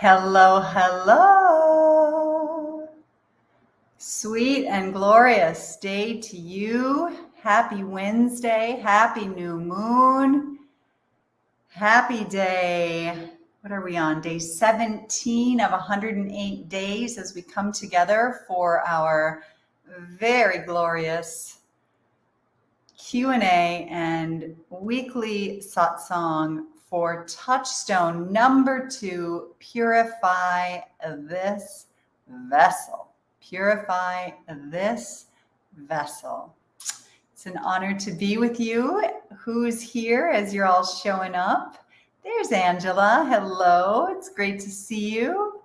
Hello, hello. Sweet and glorious day to you. Happy Wednesday. Happy new moon. Happy day. What are we on? Day 17 of 108 days as we come together for our very glorious Q&A and weekly satsang for touchstone number 2, Purify This Vessel. Purify this vessel. It's an honor to be with you. Who's here as you're all showing up? There's Angela. Hello. It's great to see you.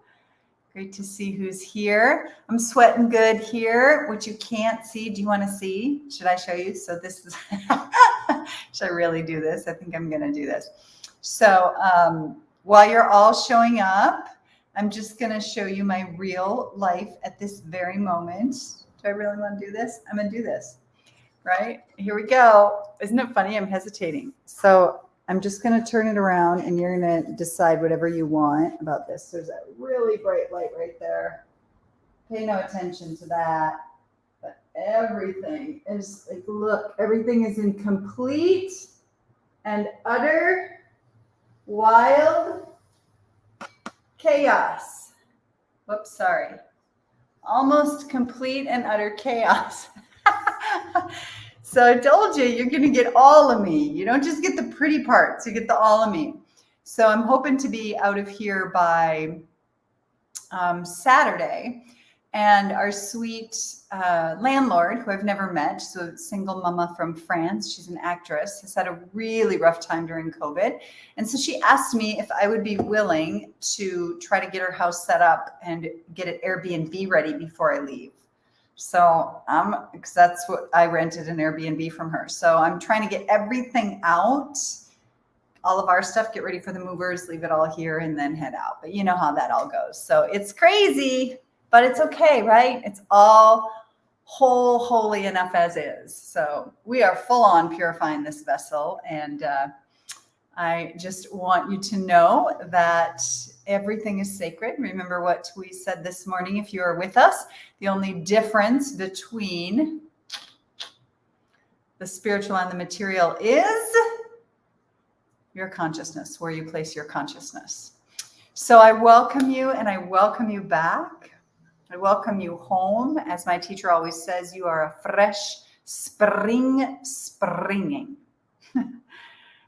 Great to see who's here. I'm sweating good here, which you can't see. Do you want to see? Should I show you? So this is, should I really do this? I think I'm going to do this. So while you're all showing up, I'm just going to show you my real life at this very moment. Do I really want to do this? I'm going to do this, right? Here we go. Isn't it funny? I'm hesitating. So I'm just going to turn it around and you're going to decide whatever you want about this. There's a really bright light right there. Pay no attention to that. But everything is like, look, everything is in complete and utter wild chaos. Whoops, sorry. Almost complete and utter chaos. So I told you, you're going to get all of me. You don't just get the pretty parts, you get the all of me. So I'm hoping to be out of here by Saturday. And our sweet landlord, who I've never met, she's a single mama from France, she's an actress, has had a really rough time during COVID. And so she asked me if I would be willing to try to get her house set up and get an Airbnb ready before I leave. So because that's what I rented, an Airbnb from her. So I'm trying to get everything out, all of our stuff, get ready for the movers, leave it all here and then head out. But you know how that all goes. So it's crazy, but it's okay, right? It's all holy enough as is. So we are full on purifying this vessel. And I just want you to know that everything is sacred. Remember what we said this morning if you are with us. The only difference between the spiritual and the material is your consciousness, where you place your consciousness. So I welcome you and I welcome you back. I welcome you home. As my teacher always says, you are a fresh spring springing.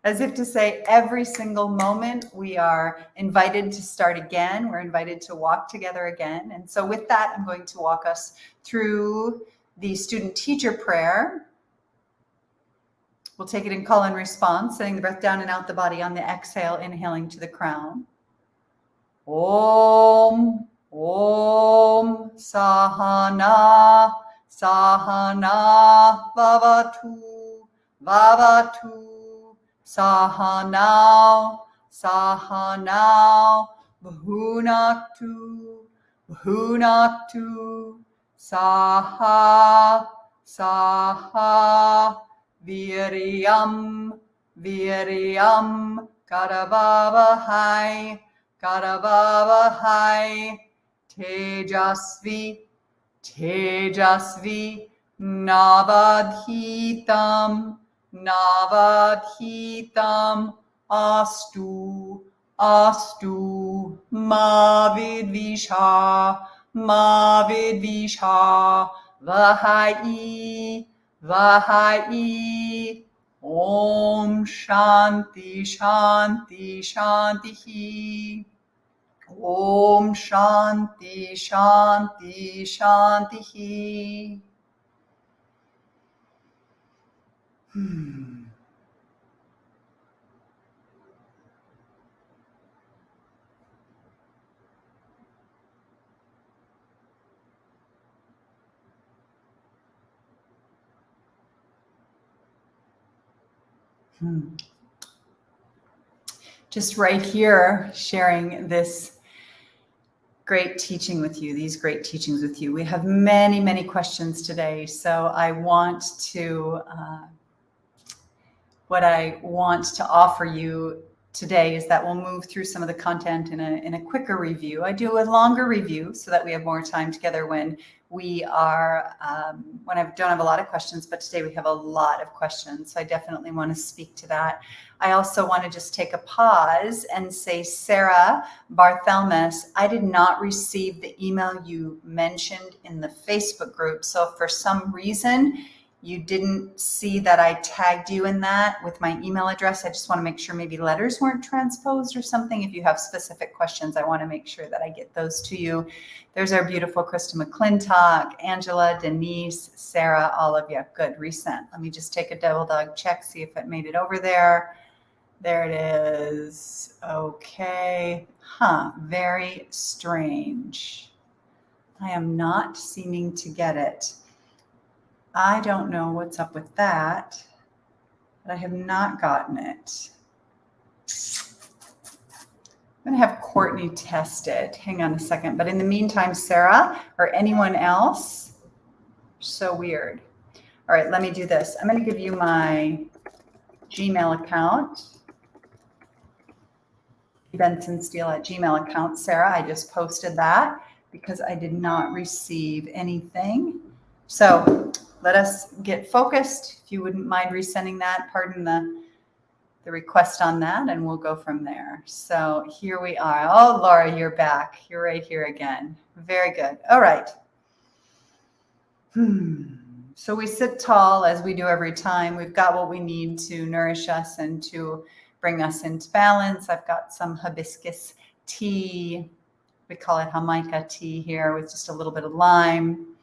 As if to say every single moment we are invited to start again. We're invited to walk together again. And so with that, I'm going to walk us through the student teacher prayer. We'll take it in call and response, setting the breath down and out the body on the exhale, inhaling to the crown. Om, Om, Sahana, Sahana, Vavatu, Vavatu. Sahanao, Sahanao, Bhunaktu, Bhunaktu, Saha, Saha, Viryam, Viryam, Karavavahai, Karavavahai, Tejasvi, Tejasvi, Navadhitam, Navadhitam astu, astu, mavidvisha, mavidvisha, vahai, vahai, om shanti, shanti, shanti, om shanti, shanti, shanti. Just right here, sharing this great teaching with you, these great teachings with you. We have many, many questions today. So I want to, what I want to offer you today is that we'll move through some of the content in a quicker review. I do a longer review so that we have more time together when we are, when I don't have a lot of questions, but today we have a lot of questions. So I definitely want to speak to that. I also want to just take a pause and say, Sarah Barthelmess, I did not receive the email you mentioned in the Facebook group. So if for some reason you didn't see that I tagged you in that with my email address, I just want to make sure maybe letters weren't transposed or something. If you have specific questions, I want to make sure that I get those to you. There's our beautiful Krista McClintock, Angela, Denise, Sarah, all of you. Good, resent. Let me just take a double dog check, see if it made it over there. There it is. Okay. Very strange. I am not seeming to get it. I don't know what's up with that, but I have not gotten it. I'm going to have Courtney test it. Hang on a second. But in the meantime, Sarah or anyone else, so weird. All right, let me do this. I'm going to give you my Gmail account. BensonSteele@gmail account. Sarah, I just posted that because I did not receive anything. So let us get focused. If you wouldn't mind resending that, pardon the request on that, and we'll go from there. So here we are. Oh, Laura, you're back. You're right here again. Very good. All right. So we sit tall as we do every time. We've got what we need to nourish us and to bring us into balance. I've got some hibiscus tea. We call it Jamaica tea here with just a little bit of lime.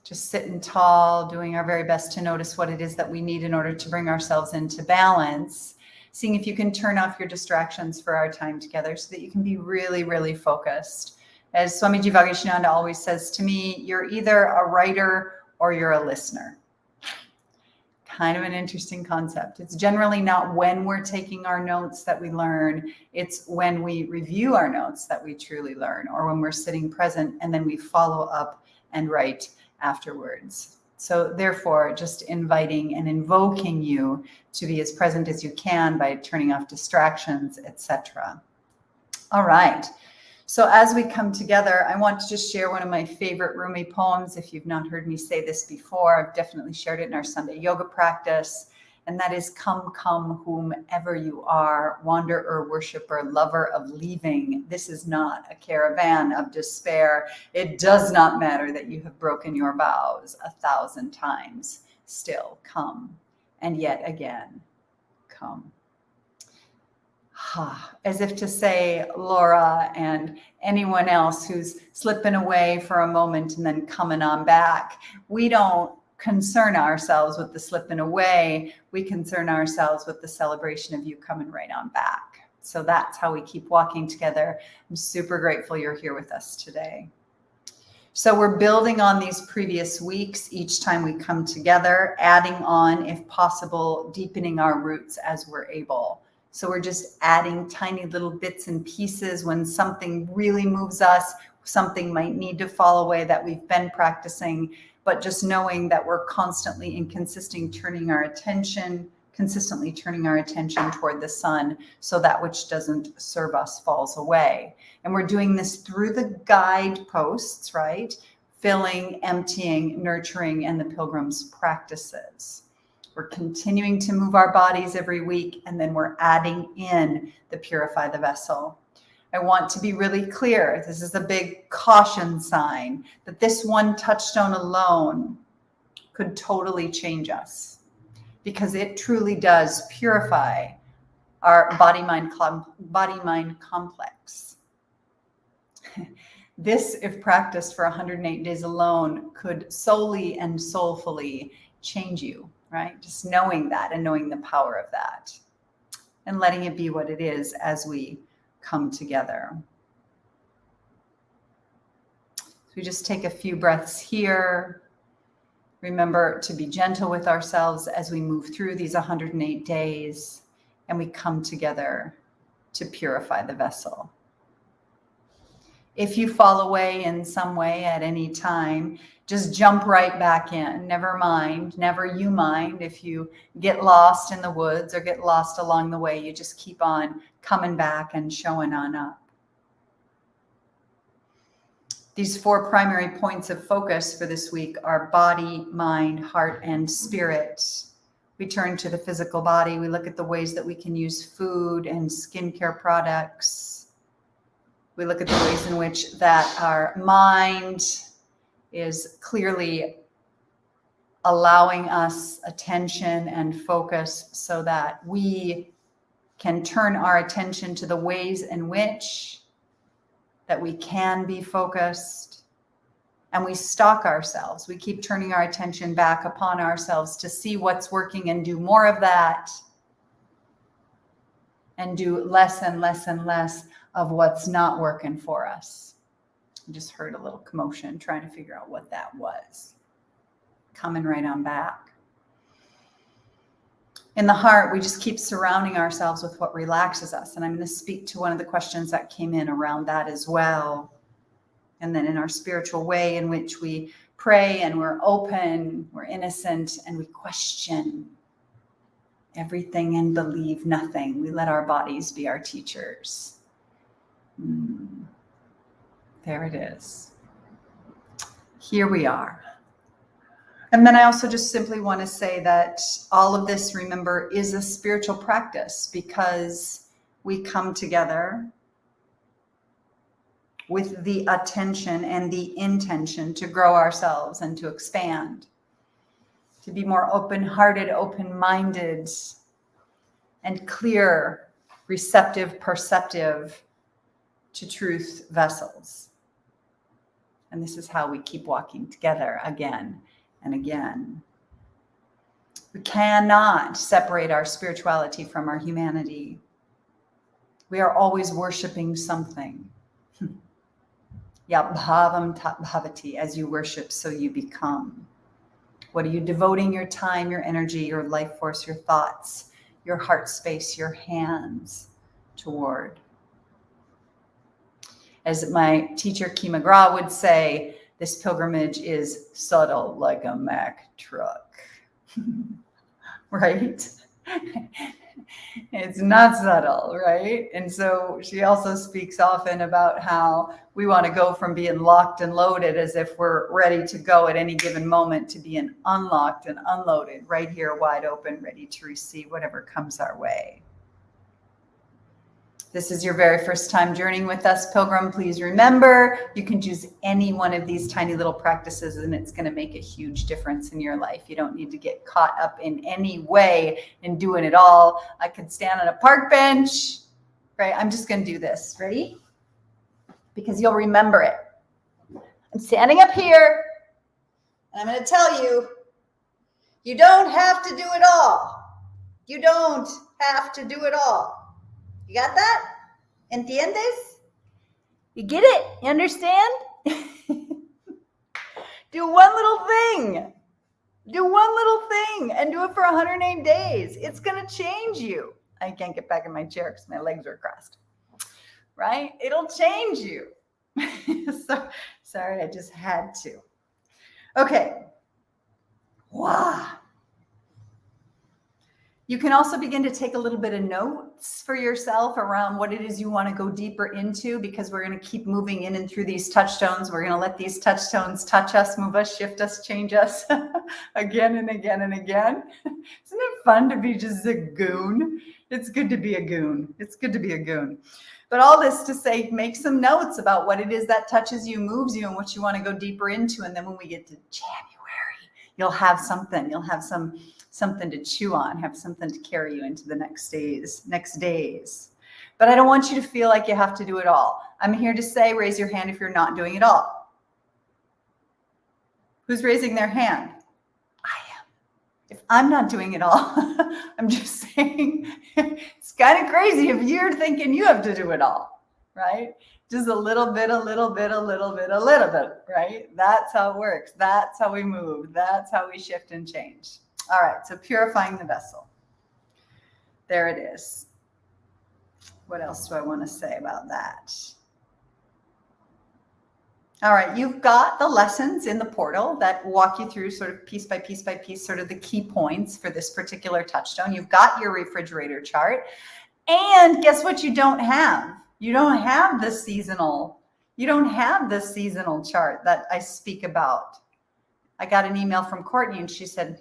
Just sitting tall, doing our very best to notice what it is that we need in order to bring ourselves into balance. Seeing if you can turn off your distractions for our time together so that you can be really, really focused. As Swamiji Vagashinanda always says to me, you're either a writer or you're a listener. Kind of an interesting concept. It's generally not when we're taking our notes that we learn. It's when we review our notes that we truly learn, or when we're sitting present and then we follow up and write afterwards. So therefore, just inviting and invoking you to be as present as you can by turning off distractions, etc. All right. So as we come together, I want to just share one of my favorite Rumi poems. If you've not heard me say this before, I've definitely shared it in our Sunday yoga practice. And that is, come, come, whomever you are, wanderer, worshiper, lover of leaving. This is not a caravan of despair. It does not matter that you have broken your vows 1,000 times. Still come, and yet again, come. As if to say, Laura and anyone else who's slipping away for a moment and then coming on back, we don't concern ourselves with the slipping away. We concern ourselves with the celebration of you coming right on back. So that's how we keep walking together. I'm super grateful you're here with us today. So we're building on these previous weeks each time we come together, adding on, if possible, deepening our roots as we're able. So we're just adding tiny little bits and pieces when something really moves us, something might need to fall away that we've been practicing, but just knowing that we're constantly and consistently turning our attention toward the sun, so that which doesn't serve us falls away. And we're doing this through the guideposts, right? Filling, emptying, nurturing, and the pilgrim's practices. We're continuing to move our bodies every week, and then we're adding in the Purify the Vessel. I want to be really clear. This is a big caution sign that this one touchstone alone could totally change us, because it truly does purify our body-mind complex. This, if practiced for 108 days alone, could solely and soulfully change you, right? Just knowing that and knowing the power of that and letting it be what it is as we come together. So we just take a few breaths here. Remember to be gentle with ourselves as we move through these 108 days and we come together to purify the vessel. If you fall away in some way at any time, just jump right back in. Never mind, never you mind if you get lost in the woods or get lost along the way. You just keep on coming back and showing on up. These 4 primary points of focus for this week are body, mind, heart, and spirit. We turn to the physical body. We look at the ways that we can use food and skincare products. We look at the ways in which that our mind is clearly allowing us attention and focus so that we can turn our attention to the ways in which that we can be focused, and we stalk ourselves. We keep turning our attention back upon ourselves to see what's working and do more of that, and do less and less and less of what's not working for us. I just heard a little commotion trying to figure out what that was. Coming right on back. In the heart, we just keep surrounding ourselves with what relaxes us. And I'm going to speak to one of the questions that came in around that as well. And then in our spiritual way in which we pray and we're open, we're innocent, and we question everything and believe nothing. We let our bodies be our teachers. There it is. Here we are. And then I also just simply want to say that all of this, remember, is a spiritual practice because we come together with the attention and the intention to grow ourselves and to expand, to be more open-hearted, open-minded, and clear, receptive, perceptive to truth vessels. And this is how we keep walking together again and again. We cannot separate our spirituality from our humanity. We are always worshiping something. Yabhavam tat bhavati, as you worship, so you become. What are you devoting your time, your energy, your life force, your thoughts, your heart space, your hands toward? As my teacher Kee McGraw would say, this pilgrimage is subtle like a Mack truck, right? It's not subtle, right? And so she also speaks often about how we want to go from being locked and loaded as if we're ready to go at any given moment to being unlocked and unloaded, right here, wide open, ready to receive whatever comes our way. This is your very first time journeying with us, Pilgrim. Please remember, you can choose any one of these tiny little practices and it's going to make a huge difference in your life. You don't need to get caught up in any way in doing it all. I could stand on a park bench, right? I'm just going to do this. Ready? Because you'll remember it. I'm standing up here and I'm going to tell you, you don't have to do it all. You don't have to do it all. You got that? ¿Entiendes? You get it? You understand? Do one little thing. Do one little thing and do it for 108 days. It's going to change you. I can't get back in my chair because my legs are crossed. Right? It'll change you. Sorry, I just had to. Okay. Wow. You can also begin to take a little bit of notes for yourself around what it is you want to go deeper into, because we're going to keep moving in and through these touchstones. We're going to let these touchstones touch us, move us, shift us, change us again and again and again. Isn't it fun to be just a goon? It's good to be a goon. It's good to be a goon. But all this to say, make some notes about what it is that touches you, moves you, and what you want to go deeper into. And then when we get to January, you'll have something. You'll have something to chew on, have something to carry you into the next days. But I don't want you to feel like you have to do it all. I'm here to say, raise your hand if you're not doing it all. Who's raising their hand? I am. If I'm not doing it all, I'm just saying it's kind of crazy if you're thinking you have to do it all, right? Just a little bit, right? That's how it works. That's how we move. That's how we shift and change. All right, so purifying the vessel. There it is. What else do I want to say about that? All right, you've got the lessons in the portal that walk you through sort of piece by piece by piece, sort of the key points for this particular touchstone. You've got your refrigerator chart. And guess what you don't have? You don't have the seasonal. You don't have the seasonal chart that I speak about. I got an email from Courtney and she said,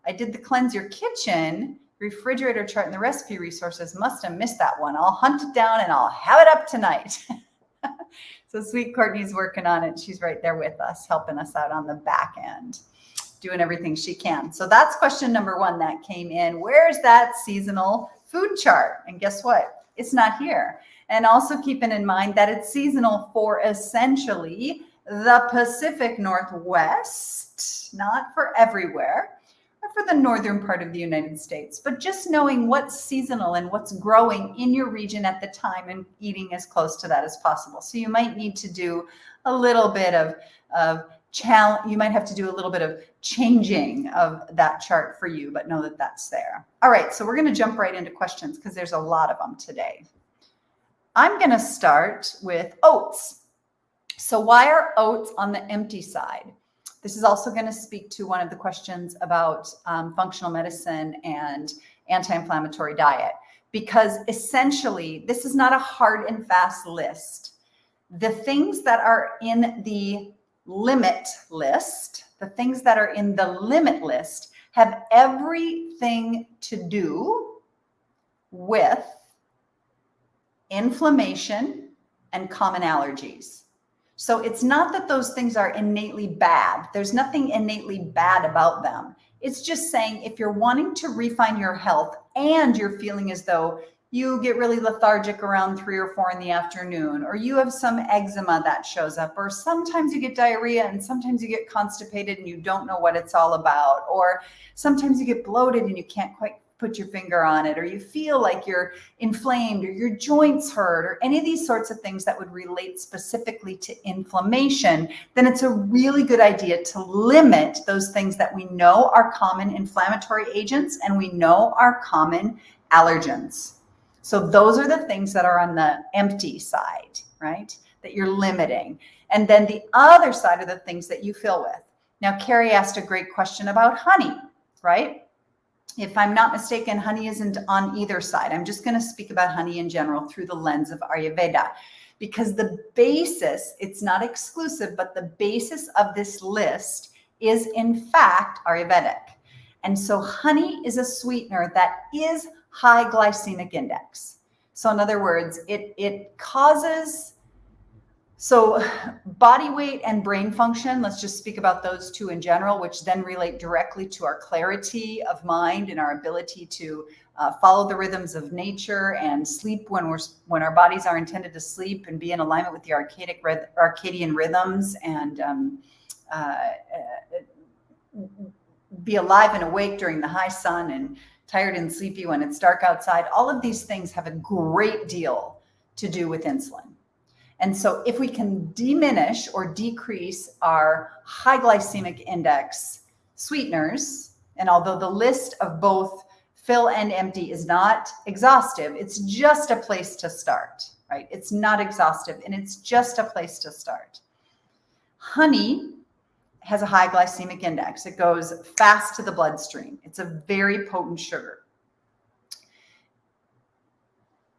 I did the Cleanse Your Kitchen refrigerator chart and the recipe resources. Must have missed that one. I'll hunt it down and I'll have it up tonight. So sweet Courtney's working on it. She's right there with us, helping us out on the back end, doing everything she can. So that's question number one that came in. Where's that seasonal food chart? And guess what? It's not here. And also keeping in mind that it's seasonal for essentially the Pacific Northwest, not for everywhere, or for the northern part of the United States, but just knowing what's seasonal and what's growing in your region at the time and eating as close to that as possible. So you might need to do a little bit of challenge. You might have to do a little bit of changing of that chart for you, but know that that's there. All right, so we're going to jump right into questions because there's a lot of them today. I'm going to start with oats. So why are oats on the empty side? This is also going to speak to one of the questions about functional medicine and anti-inflammatory diet, because essentially this is not a hard and fast list. The things that are in the limit list, have everything to do with inflammation and common allergies. So it's not that those things are innately bad. There's nothing innately bad about them. It's just saying if you're wanting to refine your health and you're feeling as though you get really lethargic around 3 or 4 in the afternoon, or you have some eczema that shows up, or sometimes you get diarrhea and sometimes you get constipated and you don't know what it's all about, or sometimes you get bloated and you can't quite put your finger on it, or you feel like you're inflamed or your joints hurt, or any of these sorts of things that would relate specifically to inflammation, then it's a really good idea to limit those things that we know are common inflammatory agents and we know are common allergens. So those are the things that are on the empty side, right? That you're limiting. And then the other side are the things that you fill with. Now, Carrie asked a great question about honey, right? If I'm not mistaken, honey isn't on either side. I'm just going to speak about honey in general through the lens of Ayurveda, because the basis, it's not exclusive, but the basis of this list is in fact Ayurvedic. And so honey is a sweetener that is high glycemic index. So in other words, it causes, so body weight and brain function, let's just speak about those two in general, which then relate directly to our clarity of mind and our ability to follow the rhythms of nature and sleep when our bodies are intended to sleep and be in alignment with the circadian rhythms, and be alive and awake during the high sun and tired and sleepy when it's dark outside. All of these things have a great deal to do with insulin. And so if we can diminish or decrease our high glycemic index sweeteners, and although the list of both fill and empty is not exhaustive, it's just a place to start, right? It's not exhaustive and it's just a place to start. Honey has a high glycemic index. It goes fast to the bloodstream. It's a very potent sugar.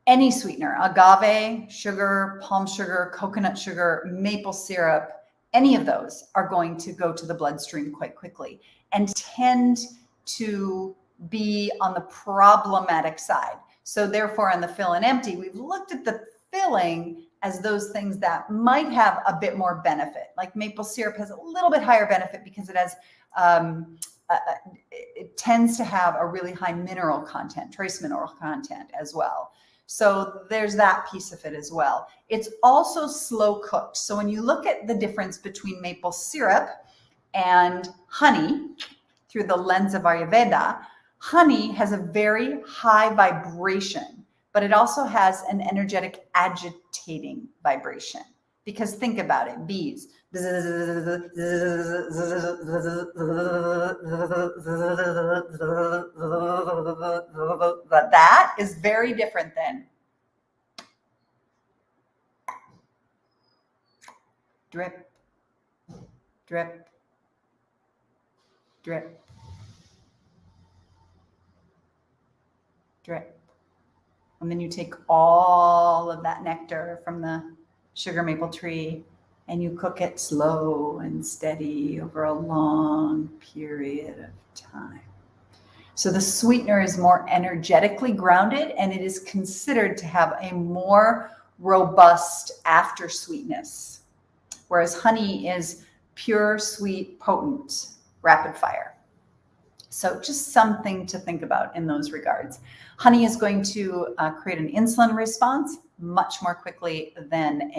Any sweetener, agave sugar, palm sugar, coconut sugar, maple syrup, any of those are going to go to the bloodstream quite quickly and tend to be on the problematic side. So therefore, on the fill and empty, we've looked at the filling as those things that might have a bit more benefit. Like maple syrup has a little bit higher benefit because it has, it tends to have a really high mineral content, trace mineral content as well. So there's that piece of it as well. It's also slow cooked. So when you look at the difference between maple syrup and honey through the lens of Ayurveda, honey has a very high vibration, but it also has an energetic agitating vibration. Because think about it, bees. But that is very different than drip, drip, drip, drip. And then you take all of that nectar from the sugar maple tree and you cook it slow and steady over a long period of time. So the sweetener is more energetically grounded and it is considered to have a more robust after sweetness, whereas honey is pure, sweet, potent, rapid fire. So just something to think about in those regards. Honey is going to create an insulin response much more quickly than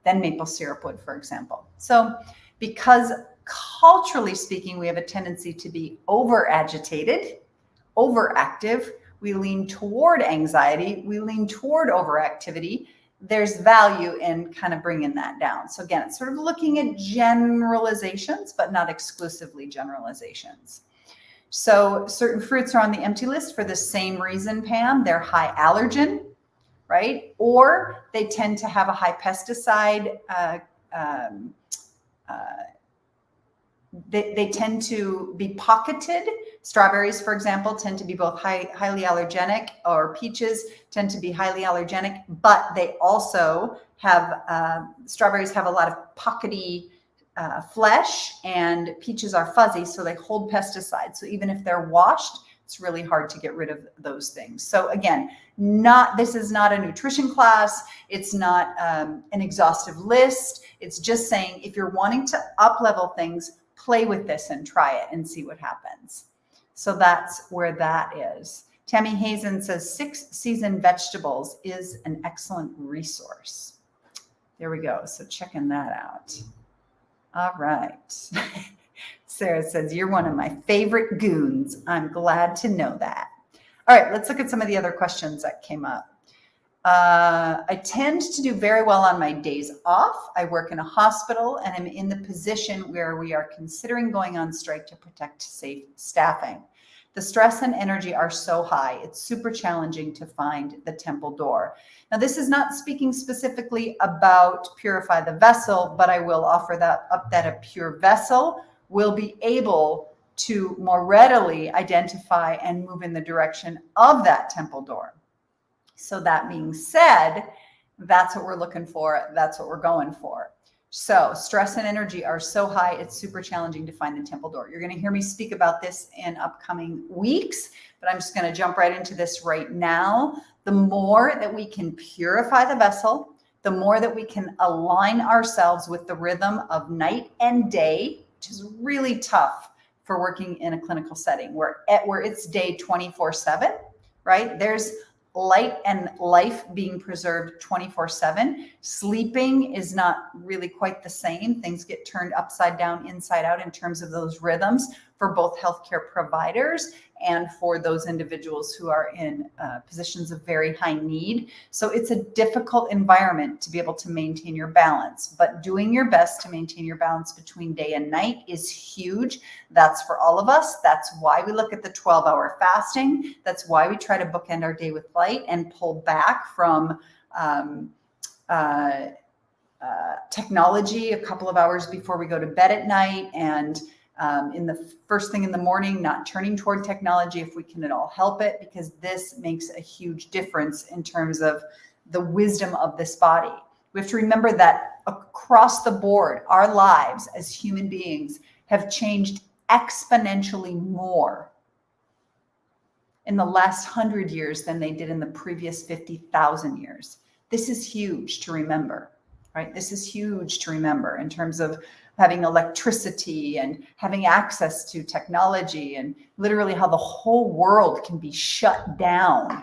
maple syrup would, for example. So because culturally speaking, we have a tendency to be over-agitated, overactive, we lean toward anxiety, we lean toward overactivity. There's value in kind of bringing that down. So again, it's sort of looking at generalizations, but not exclusively generalizations. So certain fruits are on the empty list for the same reason, Pam. They're high allergen, right? Or they tend to have a high pesticide. They tend to be pocketed. Strawberries, for example, tend to be both highly allergenic, or peaches tend to be highly allergenic, but they also have, strawberries have a lot of pockety flesh, and peaches are fuzzy, so they hold pesticides. So even if they're washed, it's really hard to get rid of those things. So again, this is not a nutrition class. It's not an exhaustive list. It's just saying if you're wanting to up-level things, play with this and try it and see what happens. So that's where that is. Tammy Hazen says 6 seasoned vegetables is an excellent resource. There we go. So checking that out. All right. Sarah says, you're one of my favorite goons. I'm glad to know that. All right, let's look at some of the other questions that came up. I tend to do very well on my days off. I work in a hospital and I'm in the position where we are considering going on strike to protect safe staffing. The stress and energy are so high. It's super challenging to find the temple door. Now, this is not speaking specifically about Purify the Vessel, but I will offer that up that a pure vessel will be able to more readily identify and move in the direction of that temple door. So that being said, that's what we're looking for. That's what we're going for. So stress and energy are so high, it's super challenging to find the temple door. You're going to hear me speak about this in upcoming weeks, but I'm just going to jump right into this right now. The more that we can purify the vessel, the more that we can align ourselves with the rhythm of night and day, which is really tough for working in a clinical setting where it's day 24/7, right? There's light and life being preserved 24/7. Sleeping is not really quite the same. Things get turned upside down, inside out in terms of those rhythms for both healthcare providers and for those individuals who are in positions of very high need. So it's a difficult environment to be able to maintain your balance, but doing your best to maintain your balance between day and night is huge. That's for all of us. That's why we look at the 12-hour fasting. That's why we try to bookend our day with light and pull back from technology a couple of hours before we go to bed at night, and in the first thing in the morning, not turning toward technology if we can at all help it, because this makes a huge difference in terms of the wisdom of this body. We have to remember that across the board, our lives as human beings have changed exponentially more in the last 100 years than they did in the previous 50,000 years. This is huge to remember, right? This is huge to remember in terms of having electricity and having access to technology, and literally how the whole world can be shut down,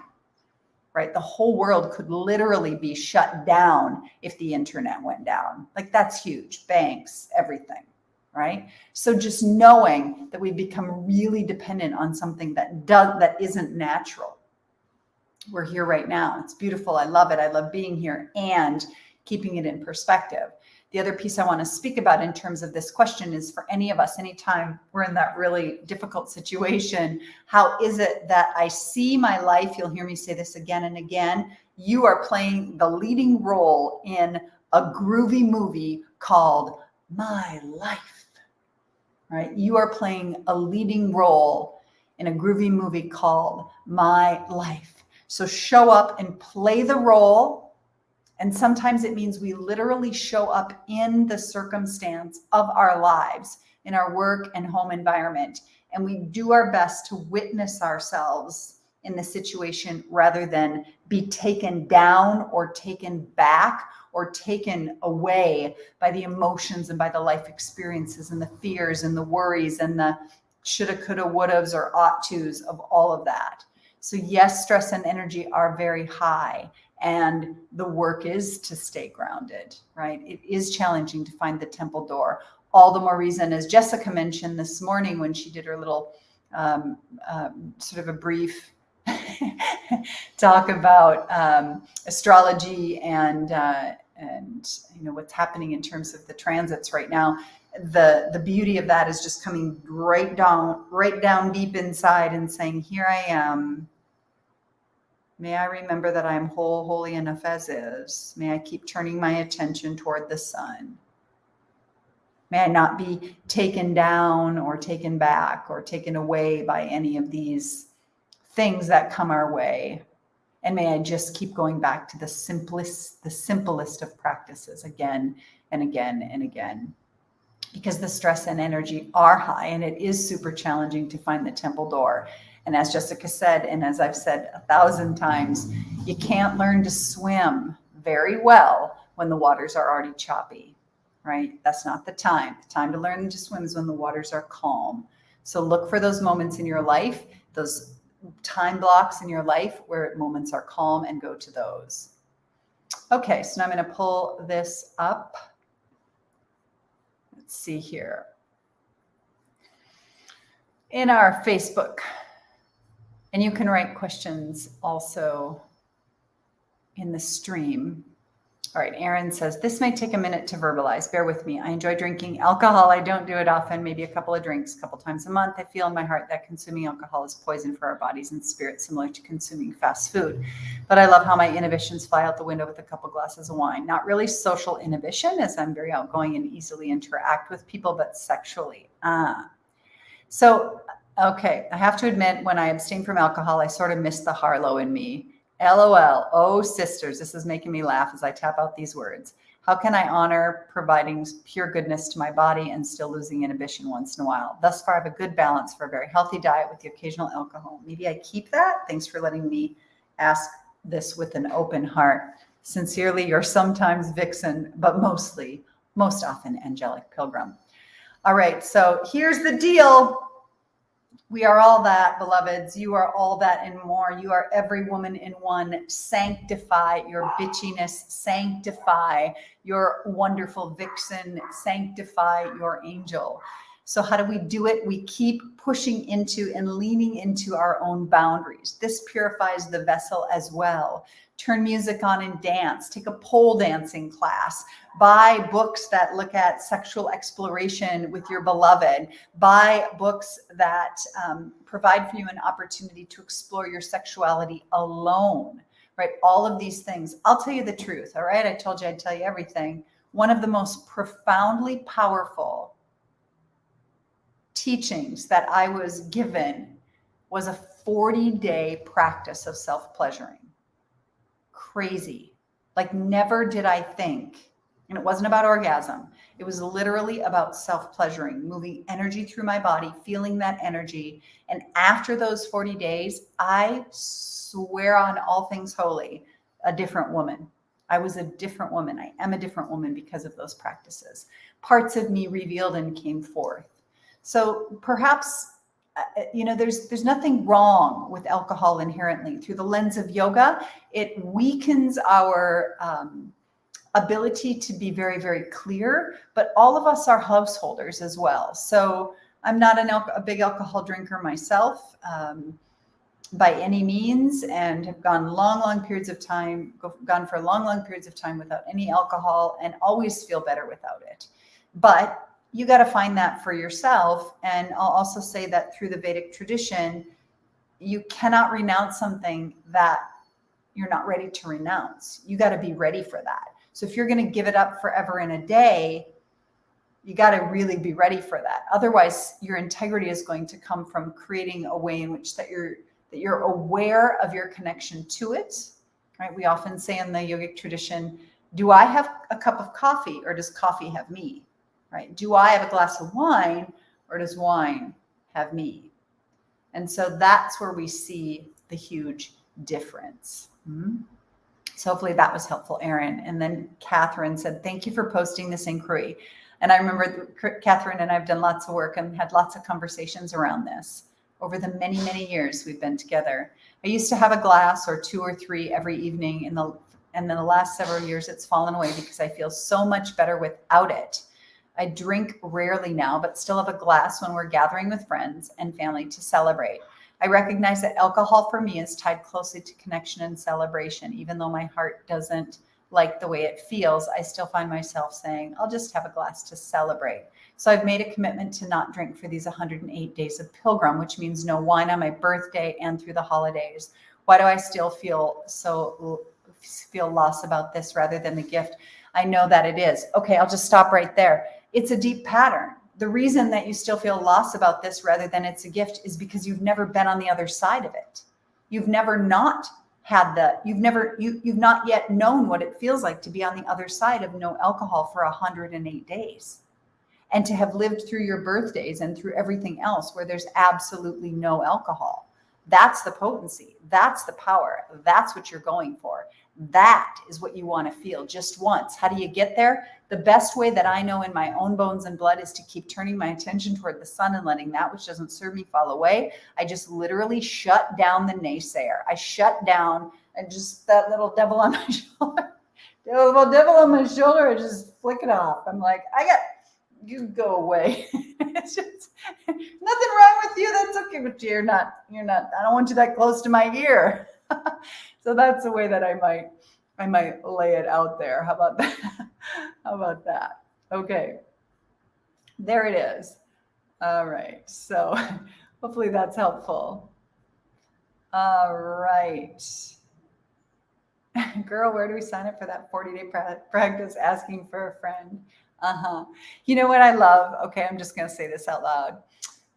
right? The whole world could literally be shut down if the internet went down. Like, that's huge. Banks, everything, right? So just knowing that we've become really dependent on something that isn't natural. We're here right now. It's beautiful. I love it. I love being here and keeping it in perspective. The other piece I want to speak about in terms of this question is, for any of us, anytime we're in that really difficult situation, how is it that I see my life? You'll hear me say this again and again. You are playing the leading role in a groovy movie called My Life, right? You are playing a leading role in a groovy movie called My Life. So show up and play the role. And sometimes it means we literally show up in the circumstance of our lives, in our work and home environment. And we do our best to witness ourselves in the situation rather than be taken down or taken back or taken away by the emotions and by the life experiences and the fears and the worries and the shoulda, coulda, wouldas or ought tos of all of that. So yes, stress and energy are very high, and the work is to stay grounded, right? It is challenging to find the temple door. All the more reason, as Jessica mentioned this morning when she did her little sort of a brief talk about astrology and what's happening in terms of the transits right now. The beauty of that is just coming right down deep inside and saying, here I am. May I remember that I am whole, holy enough as is. May I keep turning my attention toward the sun. May I not be taken down or taken back or taken away by any of these things that come our way. And may I just keep going back to the simplest of practices again and again and again. Because the stress and energy are high, and it is super challenging to find the temple door. And as Jessica said, and as I've said 1,000 times, you can't learn to swim very well when the waters are already choppy, right? That's not the time. The time to learn to swim is when the waters are calm. So look for those moments in your life, those time blocks in your life where moments are calm, and go to those. Okay, so now I'm going to pull this up. Let's see here. In our Facebook, and you can write questions also in the stream. All right, Aaron says, this may take a minute to verbalize. Bear with me. I enjoy drinking alcohol. I don't do it often, maybe a couple of drinks, a couple times a month. I feel in my heart that consuming alcohol is poison for our bodies and spirit, similar to consuming fast food. But I love how my inhibitions fly out the window with a couple glasses of wine. Not really social inhibition, as I'm very outgoing and easily interact with people, but sexually. So, okay, I have to admit, when I abstain from alcohol, I sort of miss the Harlow in me. LOL. Oh, sisters, this is making me laugh as I tap out these words. How can I honor providing pure goodness to my body and still losing inhibition once in a while? Thus far, I have a good balance for a very healthy diet with the occasional alcohol. Maybe I keep that. Thanks for letting me ask this with an open heart. Sincerely, your sometimes vixen, but most often angelic pilgrim. All right, so here's the deal. We are all that, beloveds. You are all that and more. You are every woman in one. Sanctify your bitchiness. Sanctify your wonderful vixen. Sanctify your angel. So how do we do it? We keep pushing into and leaning into our own boundaries. This purifies the vessel as well. Turn music on and dance. Take a pole dancing class. Buy books that look at sexual exploration with your beloved. Buy books that provide for you an opportunity to explore your sexuality alone, right? All of these things. I'll tell you the truth, all right? I told you I'd tell you everything. One of the most profoundly powerful teachings that I was given was a 40-day practice of self-pleasuring. Crazy. Like, never did I think, and it wasn't about orgasm. It was literally about self-pleasuring, moving energy through my body, feeling that energy. And after those 40 days, I swear on all things holy, a different woman. I was a different woman. I am a different woman because of those practices. Parts of me revealed and came forth. So perhaps, there's nothing wrong with alcohol inherently. Through the lens of yoga, it weakens our ability to be very, very clear, but all of us are householders as well. So I'm not a big alcohol drinker myself by any means, and have gone for long periods of time without any alcohol and always feel better without it. But you got to find that for yourself. And I'll also say that through the Vedic tradition, you cannot renounce something that you're not ready to renounce. You got to be ready for that. So if you're going to give it up forever in a day, you got to really be ready for that. Otherwise, your integrity is going to come from creating a way in which that you're aware of your connection to it, right? We often say in the yogic tradition, do I have a cup of coffee or does coffee have me, right? Do I have a glass of wine or does wine have me? And so that's where we see the huge difference. So hopefully that was helpful, Erin. And then Catherine said, thank you for posting this inquiry. And I remember Catherine and I've done lots of work and had lots of conversations around this over the many, many years we've been together. I used to have a glass or 2 or 3 every evening, and then the last several years it's fallen away because I feel so much better without it. I drink rarely now, but still have a glass when we're gathering with friends and family to celebrate. I recognize that alcohol for me is tied closely to connection and celebration. Even though my heart doesn't like the way it feels, I still find myself saying, I'll just have a glass to celebrate. So I've made a commitment to not drink for these 108 days of pilgrim, which means no wine on my birthday and through the holidays. Why do I still feel loss about this rather than the gift? I know that it is. Okay, I'll just stop right there. It's a deep pattern. The reason that you still feel loss about this rather than it's a gift is because you've never been on the other side of it. You've never not had you've not yet known what it feels like to be on the other side of no alcohol for 108 days. And to have lived through your birthdays and through everything else where there's absolutely no alcohol. That's the potency. That's the power. That's what you're going for. That is what you want to feel just once. How do you get there? The best way that I know in my own bones and blood is to keep turning my attention toward the sun and letting that which doesn't serve me fall away. I just literally shut down the naysayer. I shut down and just that little devil on my shoulder, I just flick it off. I'm like, you go away. It's just nothing wrong with you. That's okay. But you're not, I don't want you that close to my ear. So that's the way that I might lay it out there. How about that? How about that? Okay. There it is. All right. So hopefully that's helpful. All right. Girl, where do we sign up for that 40-day practice? Asking for a friend. You know what I love? Okay, I'm just going to say this out loud.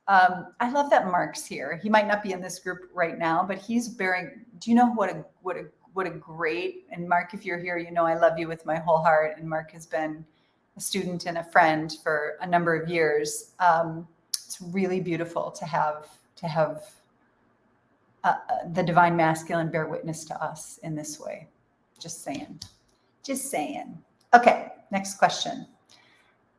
I love that Mark's here. He might not be in this group right now, but he's bearing. Do you know what a great, and Mark, if you're here, you know I love you with my whole heart. And Mark has been a student and a friend for a number of years. It's really beautiful to have the divine masculine bear witness to us in this way. Just saying. Okay, next question.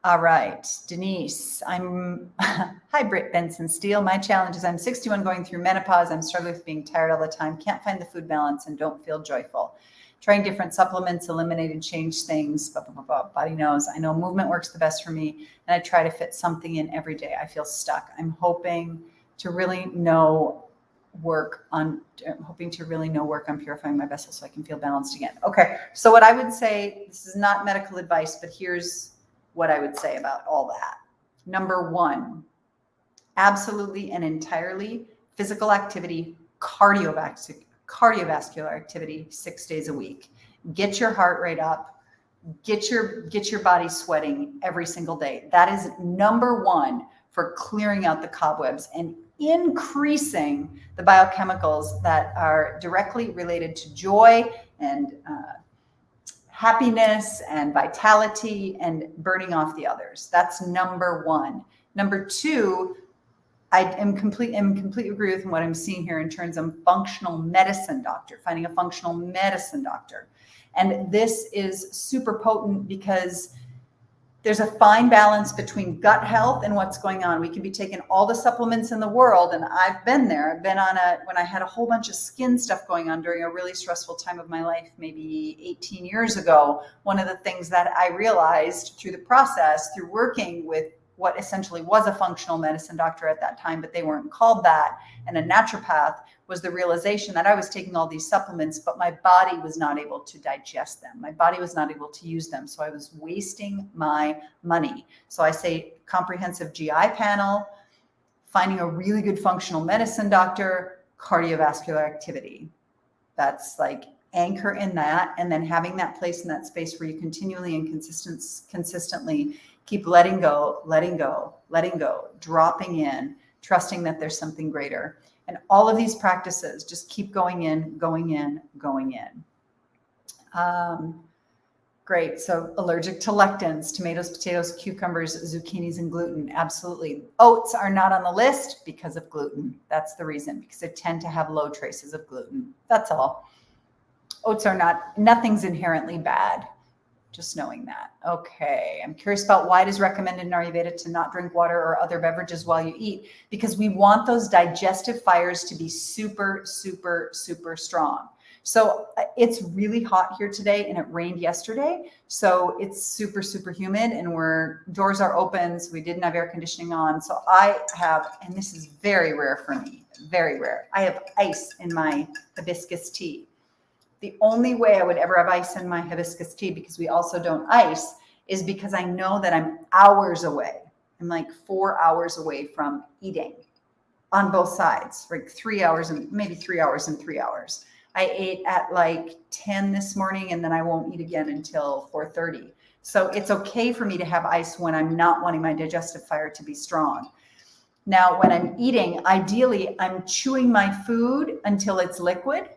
All right, Denise, hi, Britt Benson Steele. My challenge is I'm 61 going through menopause. I'm struggling with being tired all the time. Can't find the food balance and don't feel joyful. Trying different supplements, eliminated, changed things, blah, blah, blah, blah. Body knows. I know movement works the best for me. And I try to fit something in every day. I feel stuck. I'm hoping to really work on purifying my vessel so I can feel balanced again. Okay. So what I would say, this is not medical advice, but here's what I would say about all that. Number 1, absolutely and entirely physical activity, cardiovascular activity 6 days a week. Get your heart rate up, get your body sweating every single day. That is number 1 for clearing out the cobwebs and increasing the biochemicals that are directly related to joy and happiness and vitality and burning off the others. That's number 1. Number 2, I am completely agree with what I'm seeing here in terms of functional medicine doctor, finding a functional medicine doctor. And this is super potent because there's a fine balance between gut health and what's going on. We can be taking all the supplements in the world. And I've been there. I've been on when I had a whole bunch of skin stuff going on during a really stressful time of my life, maybe 18 years ago. One of the things that I realized through the process, through working with what essentially was a functional medicine doctor at that time, but they weren't called that, and a naturopath, was the realization that I was taking all these supplements, but my body was not able to digest them. My body was not able to use them. So I was wasting my money. So I say comprehensive GI panel, finding a really good functional medicine doctor, cardiovascular activity. That's like anchor in that, and then having that place in that space where you continually and consistently keep letting go, letting go, letting go, dropping in, trusting that there's something greater. And all of these practices just keep going in, going in, going in. Great. So allergic to lectins, tomatoes, potatoes, cucumbers, zucchinis, and gluten. Absolutely. Oats are not on the list because of gluten. That's the reason, because they tend to have low traces of gluten. That's all. Oats are nothing's inherently bad. Just knowing that. Okay. I'm curious about why it is recommended in Ayurveda to not drink water or other beverages while you eat, because we want those digestive fires to be super, super, super strong. So it's really hot here today and it rained yesterday. So it's super, super humid and doors are open. So we didn't have air conditioning on. So I have, and this is very rare for me, very rare. I have ice in my hibiscus tea. The only way I would ever have ice in my hibiscus tea, because we also don't ice, is because I know that I'm hours away. I'm like 4 hours away from eating on both sides, like 3 hours and maybe 3 hours and 3 hours. I ate at like 10 this morning, and then I won't eat again until 4:30. So it's okay for me to have ice when I'm not wanting my digestive fire to be strong. Now, when I'm eating, ideally, I'm chewing my food until it's liquid,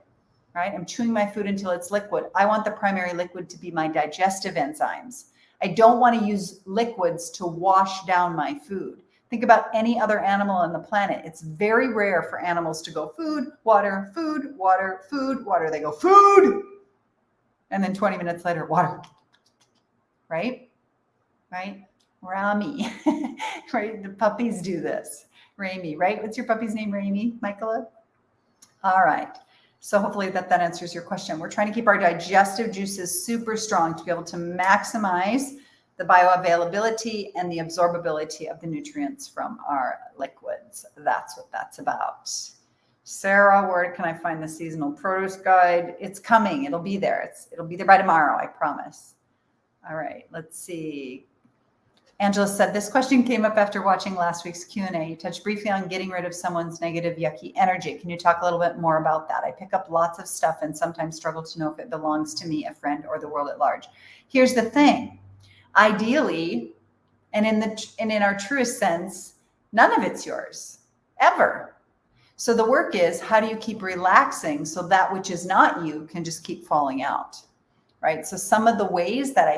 right? I'm chewing my food until it's liquid. I want the primary liquid to be my digestive enzymes. I don't want to use liquids to wash down my food. Think about any other animal on the planet. It's very rare for animals to go food, water, food, water, food, water. They go food, and then 20 minutes later, water, right? Right? Rami, right? The puppies do this. Rami, right? What's your puppy's name, Rami? Michaela? All right. So hopefully that answers your question. We're trying to keep our digestive juices super strong to be able to maximize the bioavailability and the absorbability of the nutrients from our liquids. That's what that's about. Sarah, where can I find the seasonal produce guide? It's coming. It'll be there. It'll be there by tomorrow, I promise. All right, let's see. Angela said, this question came up after watching last week's Q&A. You touched briefly on getting rid of someone's negative, yucky energy. Can you talk a little bit more about that? I pick up lots of stuff and sometimes struggle to know if it belongs to me, a friend, or the world at large. Here's the thing. Ideally, and in our truest sense, none of it's yours, ever. So the work is, how do you keep relaxing so that which is not you can just keep falling out, right? So some of the ways that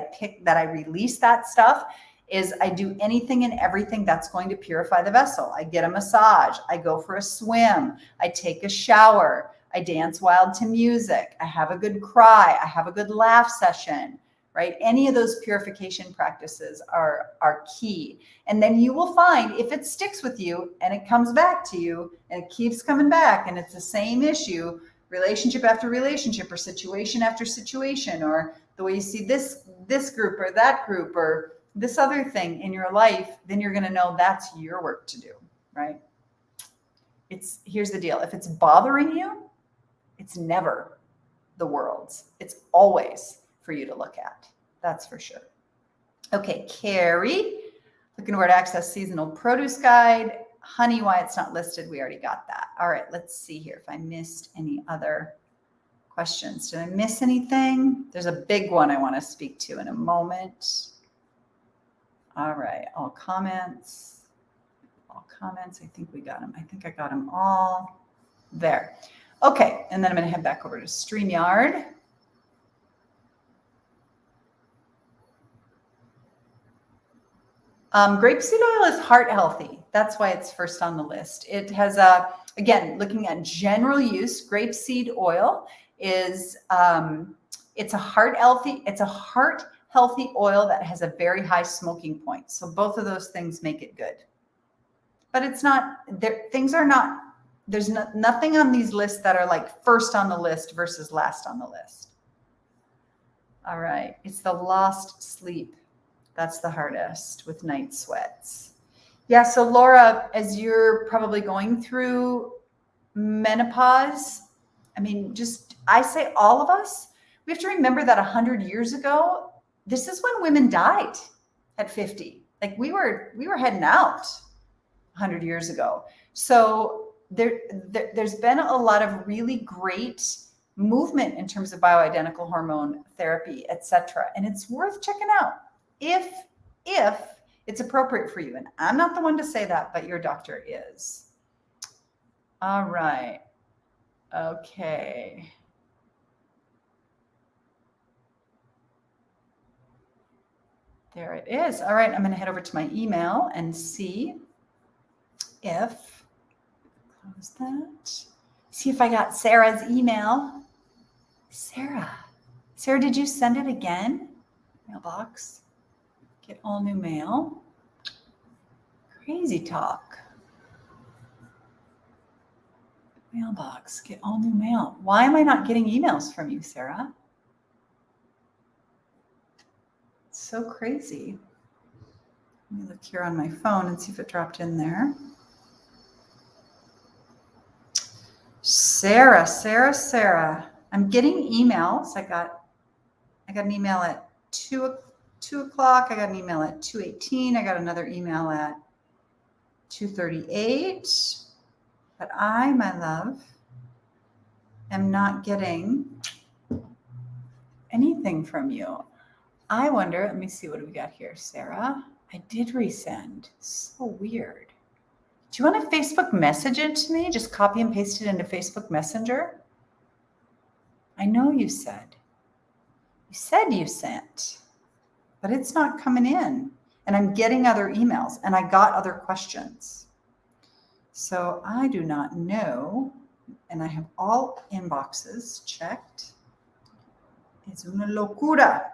I release that stuff is I do anything and everything that's going to purify the vessel. I get a massage, I go for a swim, I take a shower, I dance wild to music, I have a good cry, I have a good laugh session, right? Any of those purification practices are key. And then you will find, if it sticks with you and it comes back to you and it keeps coming back and it's the same issue, relationship after relationship or situation after situation, or the way you see this group or that group or this other thing in your life, then you're going to know that's your work to do, right? Here's the deal. If it's bothering you, it's never the world's. It's always for you to look at. That's for sure. Okay, Carrie, looking where to access seasonal produce guide. Honey, why it's not listed. We already got that. All right, let's see here if I missed any other questions. Did I miss anything? There's a big one I want to speak to in a moment. All right, all comments. I think we got them. I think I got them all there. Okay, and then I'm going to head back over to StreamYard. Grapeseed oil is heart healthy. That's why it's first on the list. It has again, looking at general use, grapeseed oil is it's a heart healthy oil that has a very high smoking point. So both of those things make it good. But it's not there's nothing on these lists that are like first on the list versus last on the list. All right, it's the lost sleep. That's the hardest with night sweats. Yeah, so Laura, as you're probably going through menopause, I mean, I say all of us, we have to remember that 100 years ago, this is when women died at 50. Like we were heading out 100 years ago. So there's been a lot of really great movement in terms of bioidentical hormone therapy, etc. And it's worth checking out if it's appropriate for you. And I'm not the one to say that, but your doctor is. All right. Okay. There it is. All right, I'm going to head over to my email and see if, close that, see if I got Sarah's email. Sarah, did you send it again? Mailbox, get all new mail. Crazy talk. Mailbox, get all new mail. Why am I not getting emails from you, Sarah? It's so crazy. Let me look here on my phone and see if it dropped in there. Sarah. I'm getting emails. I got an email at 2 o'clock. I got an email at 2:18. I got another email at 2:38. But I, my love, am not getting anything from you. I wonder, let me see, what do we got here, Sarah? I did resend. So weird. Do you want to Facebook message it to me? Just copy and paste it into Facebook Messenger? I know you said. You said you sent, but it's not coming in. And I'm getting other emails, and I got other questions. So I do not know, and I have all inboxes checked. Es una locura.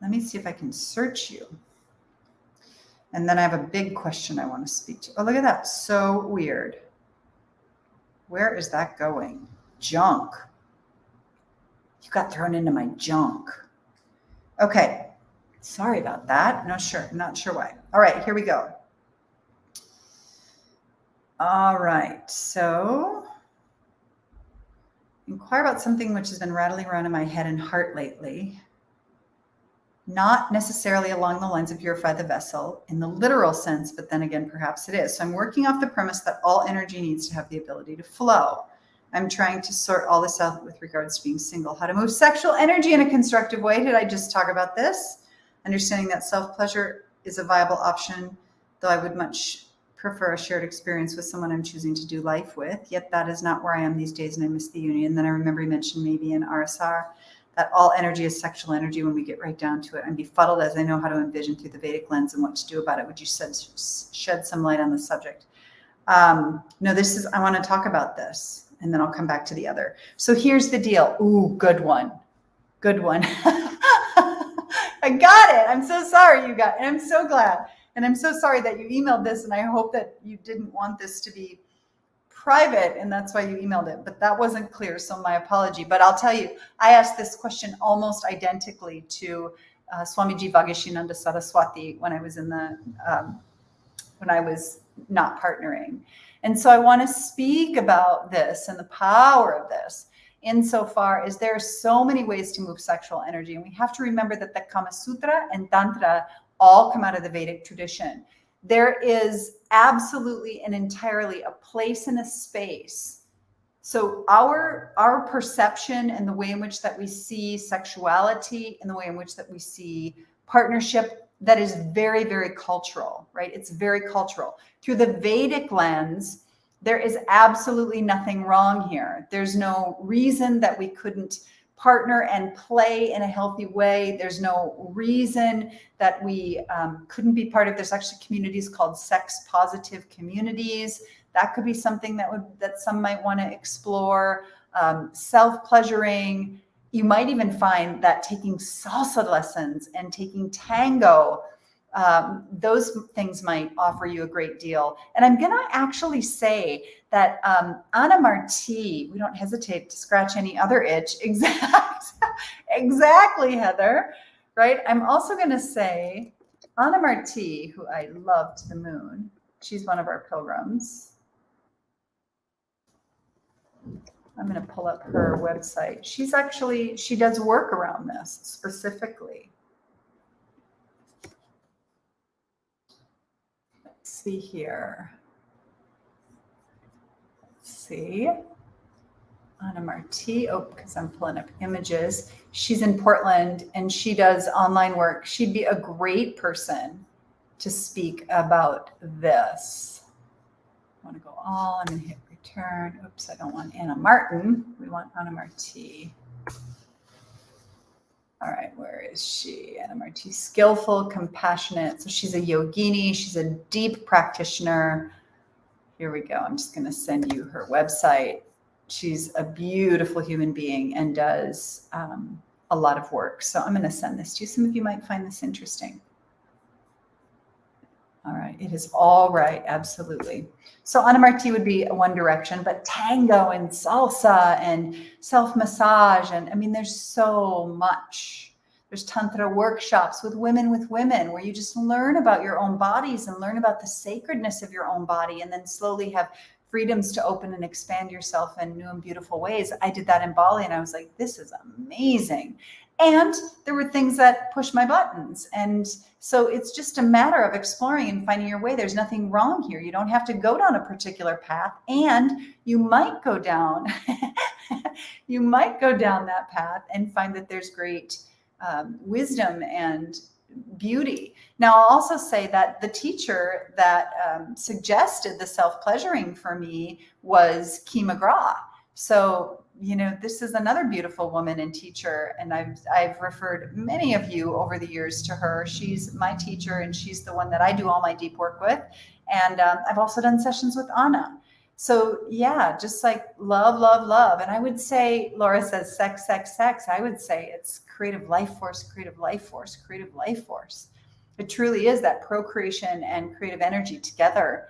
Let me see if I can search you. And then I have a big question I want to speak to. Oh, look at that. So weird. Where is that going? Junk. You got thrown into my junk. Okay. Sorry about that. Not sure why. All right, here we go. All right. So inquire about something which has been rattling around in my head and heart lately. Not necessarily along the lines of Purify the Vessel in the literal sense, but then again, perhaps it is. So I'm working off the premise that all energy needs to have the ability to flow. I'm trying to sort all this out with regards to being single. How to move sexual energy in a constructive way. Did I just talk about this? Understanding that self-pleasure is a viable option, though I would much prefer a shared experience with someone I'm choosing to do life with. Yet that is not where I am these days, and I miss the union. Then I remember you mentioned maybe in RSR that all energy is sexual energy when we get right down to it. I'm befuddled as I know how to envision through the Vedic lens and what to do about it. Would you shed some light on the subject? No, I want to talk about this, and then I'll come back to the other. So here's the deal. Ooh, good one. I got it. I'm so sorry you got it. And I'm so glad. And I'm so sorry that you emailed this, and I hope that you didn't want this to be private, and that's why you emailed it, but that wasn't clear, so my apology. But I'll tell you, I asked this question almost identically to Swamiji Vagishinanda Saraswati when I was when I was not partnering. And so I want to speak about this and the power of this insofar as there are so many ways to move sexual energy. And we have to remember that the Kama Sutra and Tantra all come out of the Vedic tradition. There is absolutely and entirely a place and a space. So our perception and the way in which that we see sexuality and the way in which that we see partnership, that is very, very cultural, right? It's very cultural. Through the Vedic lens, there is absolutely nothing wrong here. There's no reason that we couldn't partner and play in a healthy way. There's no reason that we couldn't be part of. There's actually communities called sex positive communities. That could be something that some might want to explore. Self-pleasuring. You might even find that taking salsa lessons and taking tango, those things might offer you a great deal. And I'm going to actually say that Anna Marti, we don't hesitate to scratch any other itch. Exactly, Heather, right? I'm also going to say Anna Marti, who I love to the moon. She's one of our pilgrims. I'm going to pull up her website. She does work around this specifically. See here. Let's see. Anna Marti. Oh, because I'm pulling up images. She's in Portland and she does online work. She'd be a great person to speak about this. I want to go all. I'm going to hit return. Oops, I don't want Anna Martin. We want Anna Marti. All right, where is she? Anna Marti, skillful, compassionate. So she's a yogini. She's a deep practitioner. Here we go. I'm just going to send you her website. She's a beautiful human being and does a lot of work. So I'm going to send this to you. Some of you might find this interesting. All right. It is all right. Absolutely. So Anna Marti would be one direction, but tango and salsa and self-massage. And I mean, there's so much. There's tantra workshops with women where you just learn about your own bodies and learn about the sacredness of your own body and then slowly have freedoms to open and expand yourself in new and beautiful ways. I did that in Bali and I was like, this is amazing. And there were things that push my buttons. And so it's just a matter of exploring and finding your way. There's nothing wrong here. You don't have to go down a particular path. And you might go down, that path and find that there's great wisdom and beauty. Now, I'll also say that the teacher that suggested the self-pleasuring for me was Kee McGraw. So, you know, this is another beautiful woman and teacher, and I've referred many of you over the years to her. She's my teacher, and she's the one that I do all my deep work with. And I've also done sessions with Anna. So yeah, just like love, love, love. And I would say, Laura says sex, sex, sex. I would say it's creative life force, creative life force, creative life force. It truly is that procreation and creative energy together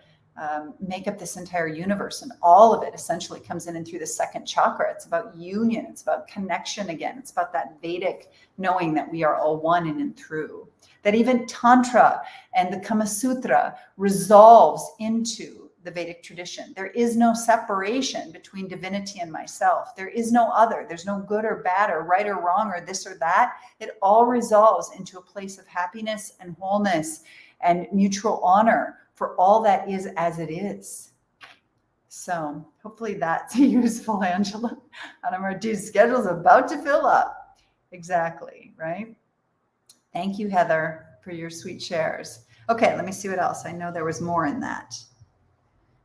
make up this entire universe, and all of it essentially comes in and through the second chakra. It's about union. It's about connection again. It's about that Vedic knowing that we are all one in and through. That even Tantra and the Kama Sutra resolves into the Vedic tradition. There is no separation between divinity and myself. There is no other. There's no good or bad or right or wrong or this or that. It all resolves into a place of happiness and wholeness and mutual honor for all that is as it is. So hopefully that's useful, Angela. Anna Marti's schedule is about to fill up. Exactly, right? Thank you, Heather, for your sweet shares. Okay, let me see what else. I know there was more in that.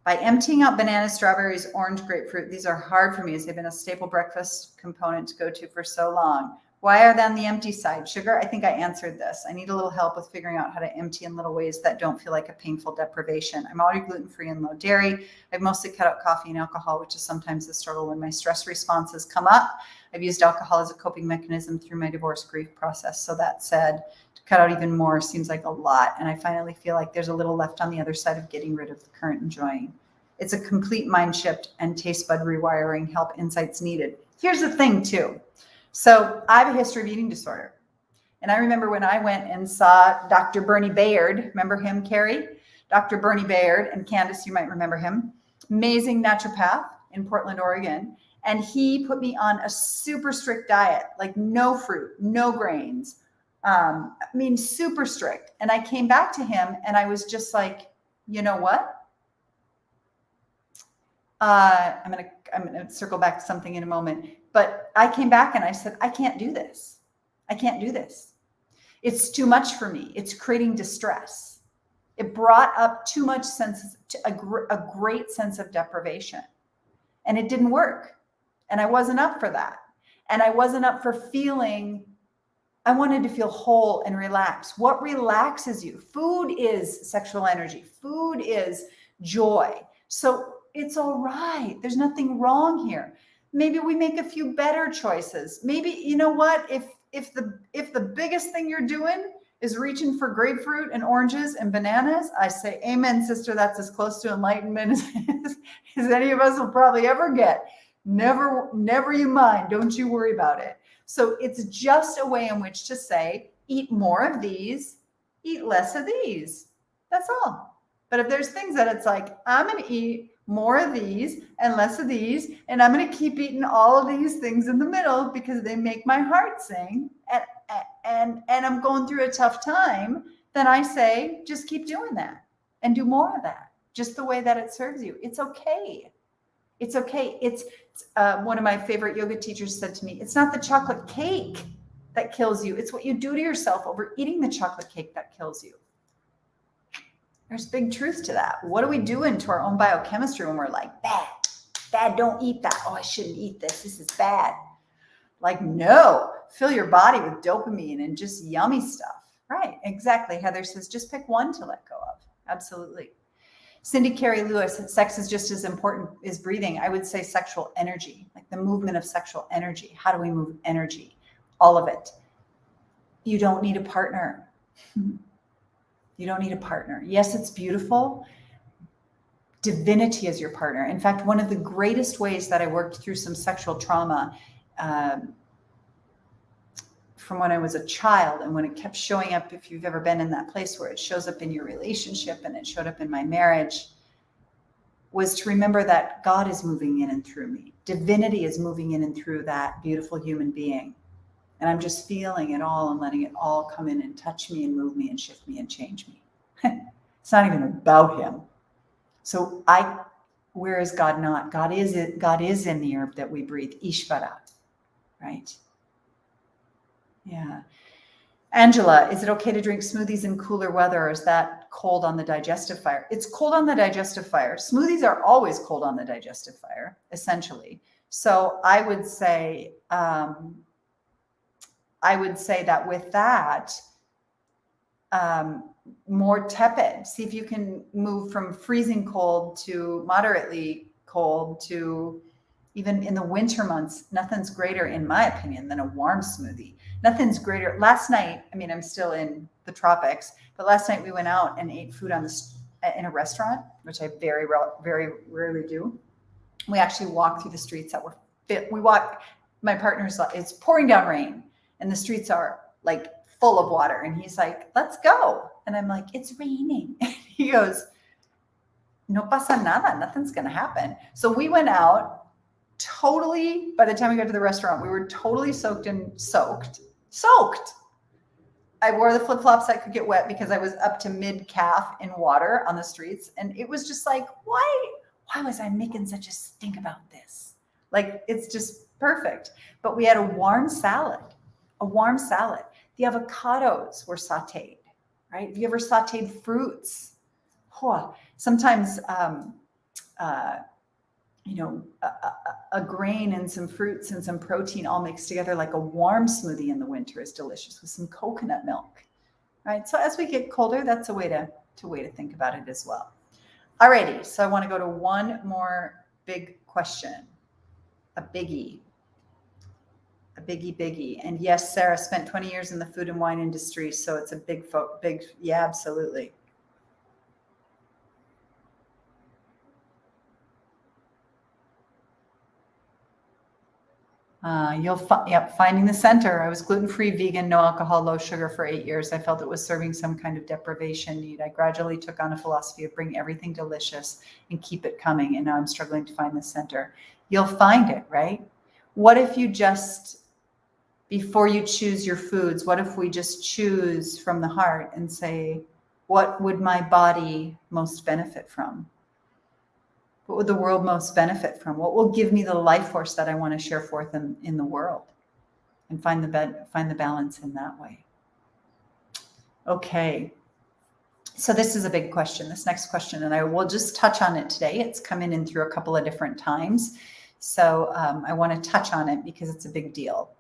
By emptying out bananas, strawberries, orange, grapefruit, these are hard for me as they've been a staple breakfast component to go to for so long. Why are they on the empty side? Sugar, I think I answered this. I need a little help with figuring out how to empty in little ways that don't feel like a painful deprivation. I'm already gluten-free and low dairy. I've mostly cut out coffee and alcohol, which is sometimes the struggle when my stress responses come up. I've used alcohol as a coping mechanism through my divorce grief process. So that said, to cut out even more seems like a lot. And I finally feel like there's a little left on the other side of getting rid of the current enjoying. It's a complete mind shift and taste bud rewiring, help insights needed. Here's the thing too. So I have a history of eating disorder. And I remember when I went and saw Dr. Bernie Bayard, remember him, Carrie? Dr. Bernie Bayard, and Candace, you might remember him. Amazing naturopath in Portland, Oregon. And he put me on a super strict diet, like no fruit, no grains. I mean, super strict. And I came back to him and I was just like, you know what? I'm gonna circle back to something in a moment. But I came back and I said, I can't do this. I can't do this. It's too much for me. It's creating distress. It brought up too much a great sense of deprivation. And it didn't work. And I wasn't up for that. And I wasn't up for I wanted to feel whole and relaxed. What relaxes you? Food is sexual energy. Food is joy. So it's all right. There's nothing wrong here. Maybe we make a few better choices. Maybe, you know what? If the biggest thing you're doing is reaching for grapefruit and oranges and bananas, I say, amen, sister. That's as close to enlightenment as any of us will probably ever get. Never you mind. Don't you worry about it. So it's just a way in which to say, eat more of these, eat less of these. That's all. But if there's things that it's like, I'm going to eat more of these and less of these, and I'm going to keep eating all of these things in the middle because they make my heart sing, and I'm going through a tough time, then I say, just keep doing that and do more of that, just the way that it serves you. It's okay. It's okay. It's one of my favorite yoga teachers said to me, it's not the chocolate cake that kills you. It's what you do to yourself over eating the chocolate cake that kills you. There's big truth to that. What do we do into our own biochemistry when we're like, bad, don't eat that. Oh, I shouldn't eat this. This is bad. Like, no, fill your body with dopamine and just yummy stuff. Right, exactly. Heather says, just pick one to let go of. Absolutely. Cindy Carey Lewis, sex is just as important as breathing. I would say sexual energy, like the movement of sexual energy. How do we move energy? All of it. You don't need a partner. You don't need a partner. Yes, it's beautiful. Divinity is your partner. In fact, one of the greatest ways that I worked through some sexual trauma from when I was a child, and when it kept showing up, if you've ever been in that place where it shows up in your relationship, and it showed up in my marriage, was to remember that God is moving in and through me. Divinity is moving in and through that beautiful human being. And I'm just feeling it all and letting it all come in and touch me and move me and shift me and change me. It's not even about him. So where is God not? God is in the herb that we breathe, Ishvara, right? Yeah. Angela, is it okay to drink smoothies in cooler weather, or is that cold on the digestive fire? It's cold on the digestive fire. Smoothies are always cold on the digestive fire, essentially. So I would say that with that, more tepid. See if you can move from freezing cold to moderately cold to even in the winter months. Nothing's greater, in my opinion, than a warm smoothie. Nothing's greater. Last night, I mean, I'm still in the tropics, but last night we went out and ate food in a restaurant, which I very rarely do. We actually walked through the streets that were fit. My partner's like, it's pouring down rain and the streets are like full of water. And he's like, let's go. And I'm like, it's raining. And he goes, no pasa nada. Nothing's going to happen. So we went out totally, by the time we got to the restaurant, we were totally soaked. I wore the flip-flops that could get wet because I was up to mid-calf in water on the streets. And it was just like, why was I making such a stink about this? Like, it's just perfect. But we had a warm salad. The avocados were sauteed, right? Have you ever sauteed fruits? Sometimes, a grain and some fruits and some protein all mixed together, like a warm smoothie in the winter, is delicious with some coconut milk, right? So as we get colder, that's a way to think about it as well. Alrighty, so I want to go to one more big question, a biggie. And yes, Sarah spent 20 years in the food and wine industry, so it's a big, yeah, absolutely. Finding the center. I was gluten-free, vegan, no alcohol, low sugar for 8 years. I felt it was serving some kind of deprivation need. I gradually took on a philosophy of bring everything delicious and keep it coming. And now I'm struggling to find the center. You'll find it, right? What if you just, before you choose your foods, what if we just choose from the heart and say, what would my body most benefit from? What would the world most benefit from? What will give me the life force that I want to share forth in the world? And find the balance in that way. Okay. So this is a big question, this next question, and I will just touch on it today. It's come in through a couple of different times. So I want to touch on it because it's a big deal.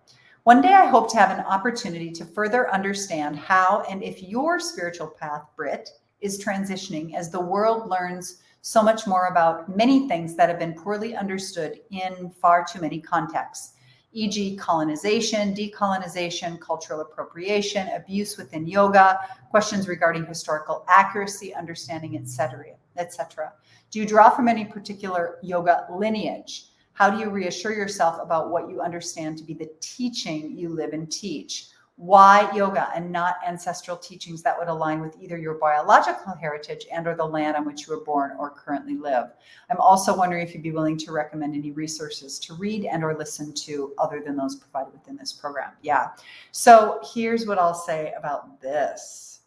One day I hope to have an opportunity to further understand how and if your spiritual path, Britt, is transitioning as the world learns so much more about many things that have been poorly understood in far too many contexts, e.g. colonization, decolonization, cultural appropriation, abuse within yoga, questions regarding historical accuracy, understanding, etc., etc. Do you draw from any particular yoga lineage? How do you reassure yourself about what you understand to be the teaching you live and teach? Why yoga and not ancestral teachings that would align with either your biological heritage and or the land on which you were born or currently live? I'm also wondering if you'd be willing to recommend any resources to read and or listen to other than those provided within this program. Yeah. So here's what I'll say about this,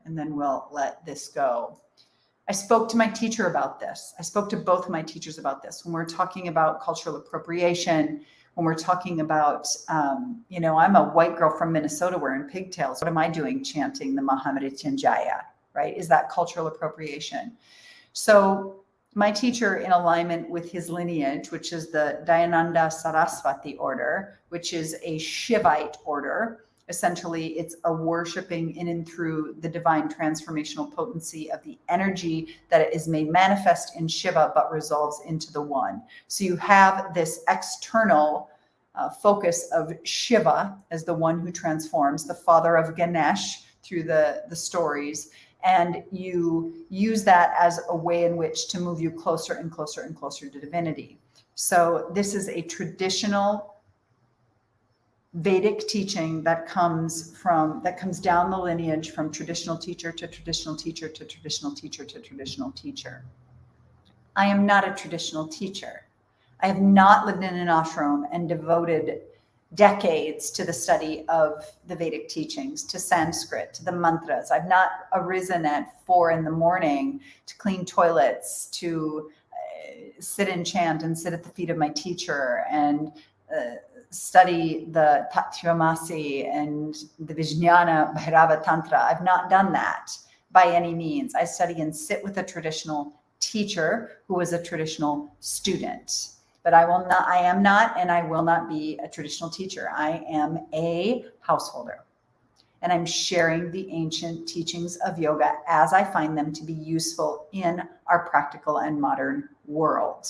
and then we'll let this go. I spoke to my teacher about this. I spoke to both of my teachers about this. When we're talking about cultural appropriation, when we're talking about, I'm a white girl from Minnesota wearing pigtails. What am I doing chanting the Mahamrityunjaya, right? Is that cultural appropriation? So my teacher, in alignment with his lineage, which is the Dayananda Saraswati order, which is a Shivite order. Essentially, it's a worshiping in and through the divine transformational potency of the energy that is made manifest in Shiva, but resolves into the one. So you have this external focus of Shiva as the one who transforms, the father of Ganesh through the stories. And you use that as a way in which to move you closer and closer and closer to divinity. So this is a traditional Vedic teaching that comes down the lineage from traditional teacher to traditional teacher to traditional teacher to traditional teacher. I am not a traditional teacher. I have not lived in an ashram and devoted decades to the study of the Vedic teachings, to Sanskrit, to the mantras. I've not arisen at 4 a.m. to clean toilets, to sit and chant and sit at the feet of my teacher and study the Tattvamasi and the Vijnana Bhairava Tantra. I've not done that by any means. I study and sit with a traditional teacher who was a traditional student. But I am not, and I will not be a traditional teacher. I am a householder. And I'm sharing the ancient teachings of yoga as I find them to be useful in our practical and modern world.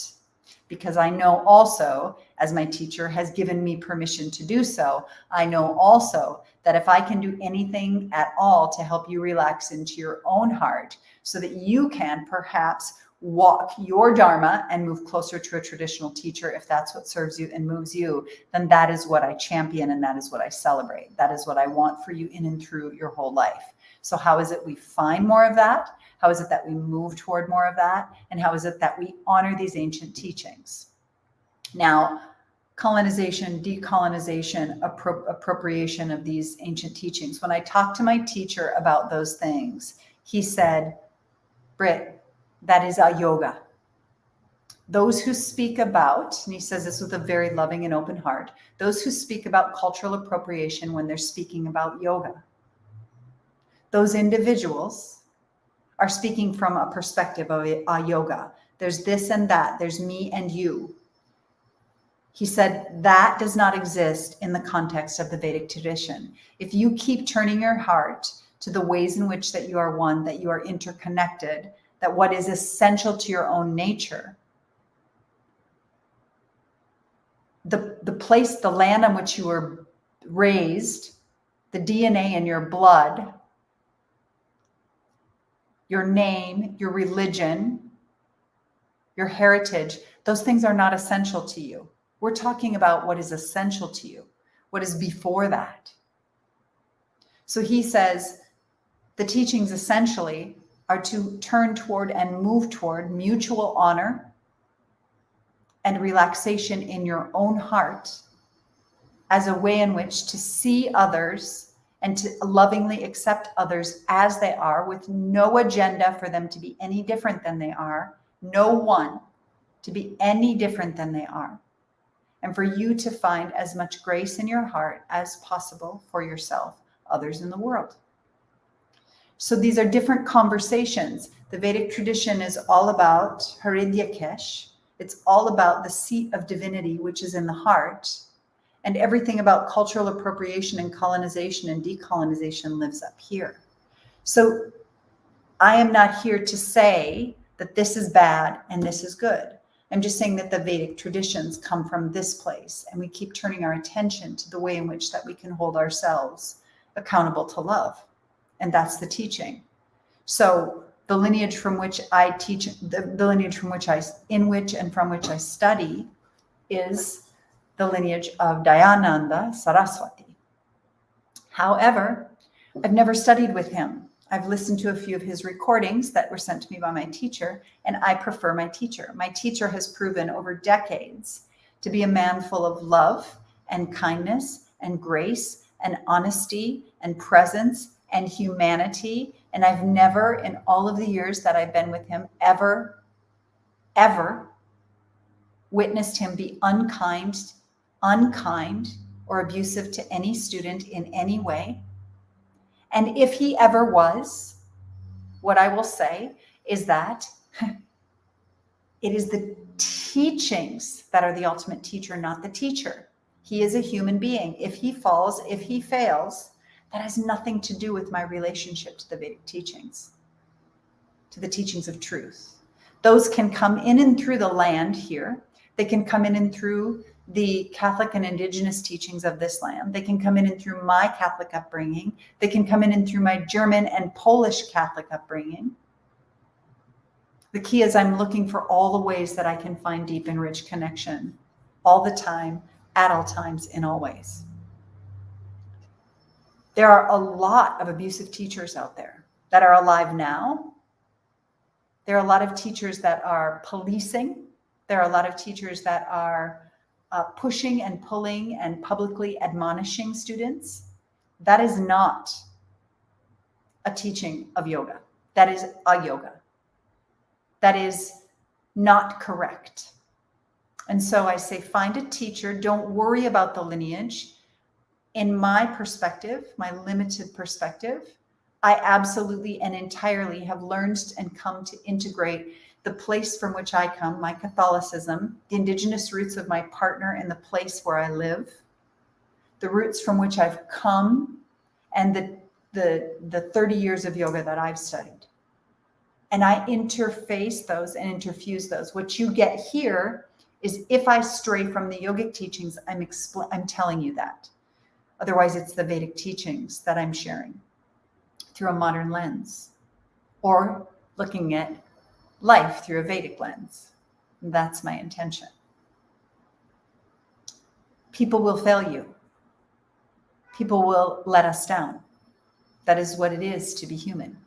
Because I know also, as my teacher has given me permission to do so, I know also that if I can do anything at all to help you relax into your own heart so that you can perhaps walk your dharma and move closer to a traditional teacher, if that's what serves you and moves you, then that is what I champion and that is what I celebrate. That is what I want for you in and through your whole life. So how is it we find more of that? How is it that we move toward more of that? And how is it that we honor these ancient teachings? Now, colonization, decolonization, appropriation of these ancient teachings. When I talked to my teacher about those things, he said, Britt, that is a yoga. Those who speak about, and he says this with a very loving and open heart, those who speak about cultural appropriation when they're speaking about yoga, those individuals are speaking from a perspective of a yoga. There's this and that. There's me and you. He said that does not exist in the context of the Vedic tradition. If you keep turning your heart to the ways in which that you are one, that you are interconnected, that what is essential to your own nature, the place, the land on which you were raised, the DNA in your blood, your name, your religion, your heritage, those things are not essential to you. We're talking about what is essential to you, what is before that. So he says the teachings essentially are to turn toward and move toward mutual honor and relaxation in your own heart as a way in which to see others and to lovingly accept others as they are, with no agenda for them to be any different than they are, no one to be any different than they are, and for you to find as much grace in your heart as possible for yourself, others in the world. So these are different conversations. The Vedic tradition is all about Hridyakesh. It's all about the seat of divinity, which is in the heart. And everything about cultural appropriation and colonization and decolonization lives up here. So I am not here to say that this is bad and this is good. I'm just saying that the Vedic traditions come from this place, and we keep turning our attention to the way in which that we can hold ourselves accountable to love. And that's the teaching. So the lineage from which I teach, the lineage from which from which I study is the lineage of Dayananda Saraswati. However, I've never studied with him. I've listened to a few of his recordings that were sent to me by my teacher, and I prefer my teacher. My teacher has proven over decades to be a man full of love and kindness and grace and honesty and presence and humanity And I've never, in all of the years that I've been with him, ever witnessed him be unkind, or abusive to any student in any way. And if he ever was, what I will say is that it is the teachings that are the ultimate teacher, not the teacher. He is a human being. If he falls, if he fails, that has nothing to do with my relationship to the Vedic teachings, to the teachings of truth. Those can come in and through the land here. They can come in and through the Catholic and indigenous teachings of this land. They can come in and through my Catholic upbringing. They can come in and through my German and Polish Catholic upbringing. The key is I'm looking for all the ways that I can find deep and rich connection all the time, at all times, in all ways. There are a lot of abusive teachers out there that are alive now. There are a lot of teachers that are policing. There are a lot of teachers that are pushing and pulling and publicly admonishing students. That is not a teaching of yoga. That is a yoga. That is not correct. And so I say, find a teacher. Don't worry about the lineage. In my perspective, my limited perspective, I absolutely and entirely have learned and come to integrate the place from which I come, my Catholicism, the indigenous roots of my partner and the place where I live, the roots from which I've come, and the 30 years of yoga that I've studied. And I interface those and interfuse those. What you get here is if I stray from the yogic teachings, I'm telling you that. Otherwise, it's the Vedic teachings that I'm sharing through a modern lens, or looking at life through a Vedic lens. That's my intention. People will fail you. People will let us down. That is what it is to be human.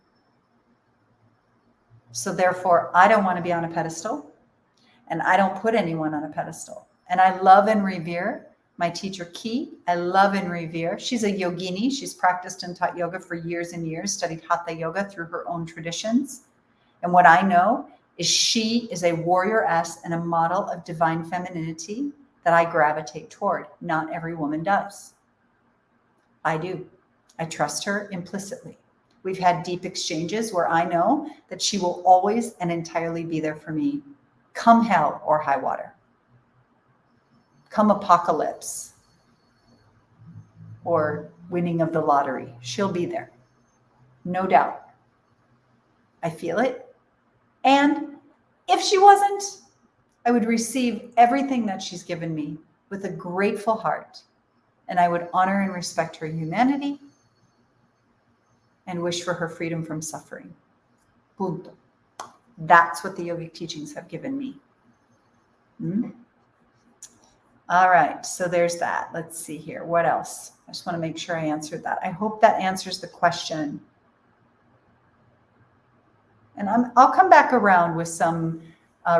So therefore, I don't want to be on a pedestal, and I don't put anyone on a pedestal. And I love and revere my teacher, Ki. I love and revere. She's a yogini. She's practiced and taught yoga for years and years, studied hatha yoga through her own traditions. And what I know is she is a warrior-ess and a model of divine femininity that I gravitate toward. Not every woman does. I do. I trust her implicitly. We've had deep exchanges where I know that she will always and entirely be there for me, come hell or high water, come apocalypse or winning of the lottery. She'll be there, no doubt. I feel it. And if she wasn't, I would receive everything that she's given me with a grateful heart, and I would honor and respect her humanity and wish for her freedom from suffering. Punto. That's what the yogic teachings have given me. All right, so there's that. Let's see here. What else? I just want to make sure I answered that. I hope that answers the question. And I'll come back around with some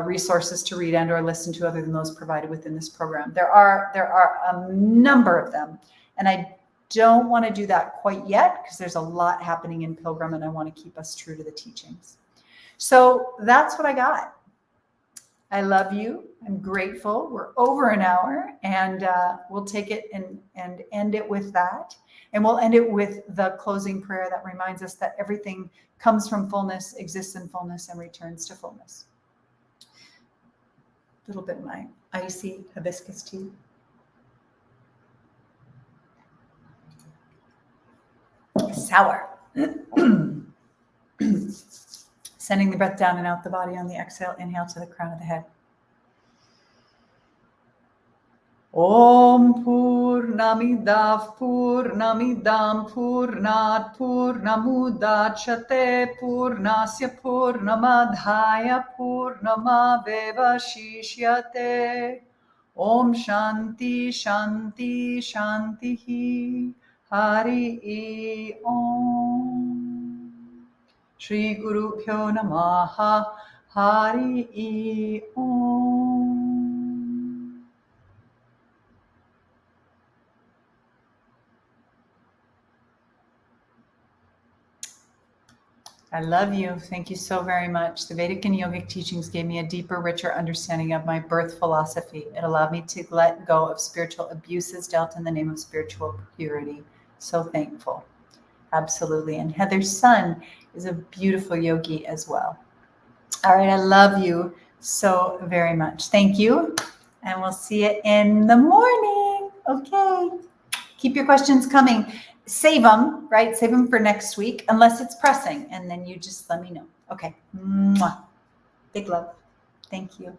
resources to read and or listen to other than those provided within this program. There are a number of them, and I don't want to do that quite yet because there's a lot happening in Pilgrim and I want to keep us true to the teachings. So that's what I got. I love you. I'm grateful. We're over an hour, and we'll take it and end it with that. And we'll end it with the closing prayer that reminds us that everything comes from fullness, exists in fullness, and returns to fullness. A little bit of my icy hibiscus tea. Sour. Sending the breath down and out the body on the exhale. Inhale to the crown of the head. Om Purnamidam Purnamidam Purnat Purnamudachyate Purnasya Purnamadhaya Purnamavevashishyate. Om Shanti Shanti Shanti Hari Om. Shri Guru Pyo Namaha. Hari Om. I love you. Thank you so very much. The Vedic and yogic teachings gave me a deeper, richer understanding of my birth philosophy. It allowed me to let go of spiritual abuses dealt in the name of spiritual purity. So thankful. Absolutely. And Heather's son is a beautiful yogi as well. All right. I love you so very much. Thank you. And we'll see you in the morning. Okay. Keep your questions coming. Save them, right? Save them for next week, unless it's pressing. And then you just let me know. Okay. Mwah. Big love. Thank you.